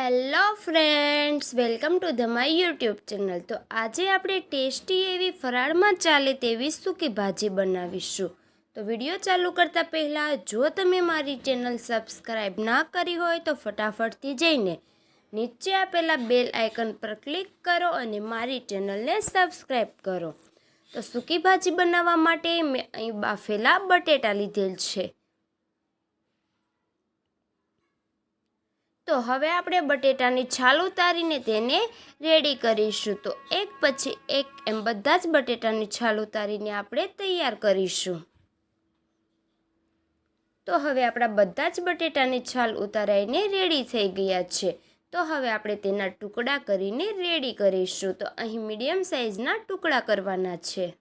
Hello friends, welcome to the my YouTube channel. તો આજે આપણે ટેસ્ટી એવી ફરાળમાં ચાલે તેવી સૂકી ભાજી બનાવીશું। તો વિડીયો ચાલુ કરતાં પહેલાં જો તમે મારી ચેનલ સબસ્ક્રાઈબ ના કરી હોય તો ફટાફટથી જઈને નીચે આપેલા બેલ આઇકન પર ક્લિક કરો અને મારી ચેનલને સબસ્ક્રાઈબ કરો। તો સૂકી ભાજી બનાવવા માટે મેં અહીં બાફેલા બટેટા લીધેલ છે। તો હવે આપણે બટેટાની છાલ ઉતારીને તેને રેડી કરીશું। તો એક પછી એક એમ બધા જ બટેટાની છાલ ઉતારીને આપણે તૈયાર કરીશું। તો હવે આપણા બધા જ બટેટાની છાલ ઉતારાઈને રેડી થઈ ગયા છે। તો હવે આપણે તેના ટુકડા કરીને રેડી કરીશું। તો અહીં મીડિયમ સાઇઝના ટુકડા કરવાના છે।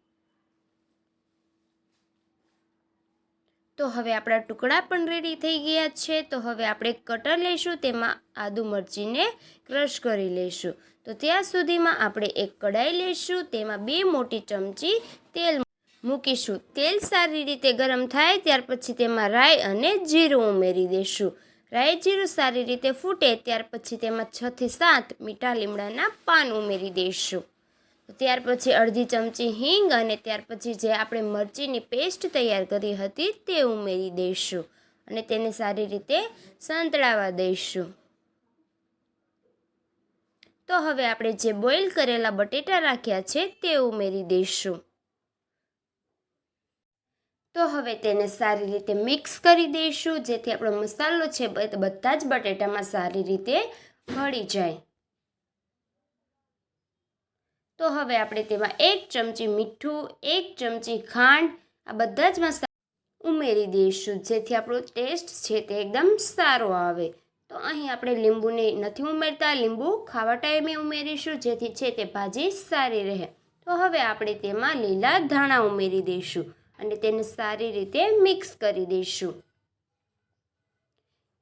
તો હવે આપણા ટુકડા પણ રેડી થઈ ગયા છે। તો હવે આપણે કટર લઈશું, તેમાં આદુ મરચીને ક્રશ કરી લઈશું। તો ત્યાં સુધીમાં આપણે એક કઢાઈ લઈશું, તેમાં 2 મોટી ચમચી તેલ મૂકીશું। તેલ સારી રીતે ગરમ થાય ત્યાર પછી તેમાં રાઈ અને જીરું ઉમેરી દઈશું। રાઈ જીરું સારી રીતે ફૂટે ત્યાર પછી તેમાં 6 થી 7 મીઠા લીમડાના પાન ઉમેરી દઈશું। ત્યાર પછી અડધી ચમચી હિંગ અને ત્યાર પછી જે આપણે મરચીની પેસ્ટ તૈયાર કરી હતી તે ઉમેરી દઈશું અને તેને સારી રીતે સંતળાવા દઈશું। તો હવે આપણે જે બોઇલ કરેલા બટેટા રાખ્યા છે તે ઉમેરી દઈશું। તો હવે તેને સારી રીતે મિક્સ કરી દઈશું, જેથી આપણો મસાલો છે બધા જ બટેટામાં સારી રીતે ભળી જાય। તો હવે આપણે તેમાં 1 ચમચી મીઠું, 1 ચમચી ખાંડ આ બધા જ મસાલા ઉમેરી દઈશું, જેથી આપણો ટેસ્ટ છે તે એકદમ સારો આવે। તો અહીં આપણે લીંબુને નથી ઉમેરતા, લીંબુ ખાવા ટાઈમે ઉમેરીશું, જેથી છે તે ભાજી સારી રહે। તો હવે આપણે તેમાં લીલા ધાણા ઉમેરી દઈશું અને તેને સારી રીતે મિક્સ કરી દઈશું।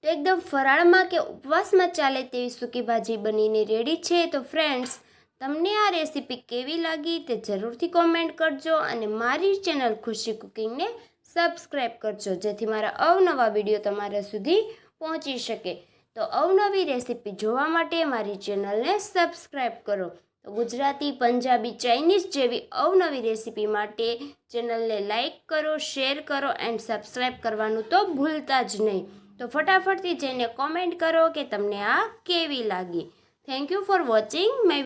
તો એકદમ ફરાળમાં કે ઉપવાસમાં ચાલે તેવી સૂકી ભાજી બનીને રેડી છે। તો ફ્રેન્ડ્સ, તમને આ રેસીપી કેવી લાગી તે જરૂરથી કોમેન્ટ કરજો અને મારી ચેનલ ખુશી કુકિંગને સબસ્ક્રાઈબ કરજો, જેથી મારા અવનવા વિડીયો તમારા સુધી પહોંચી શકે। તો અવનવી રેસીપી જોવા માટે મારી ચેનલને સબસ્ક્રાઈબ કરો। તો ગુજરાતી, પંજાબી, ચાઇનીઝ જેવી અવનવી રેસીપી માટે ચેનલને લાઈક કરો, શેર કરો એન્ડ સબસ્ક્રાઈબ કરવાનું તો ભૂલતા જ નહીં। તો ફટાફટથી જઈને કોમેન્ટ કરો કે તમને આ કેવી લાગી। Thank you for watching my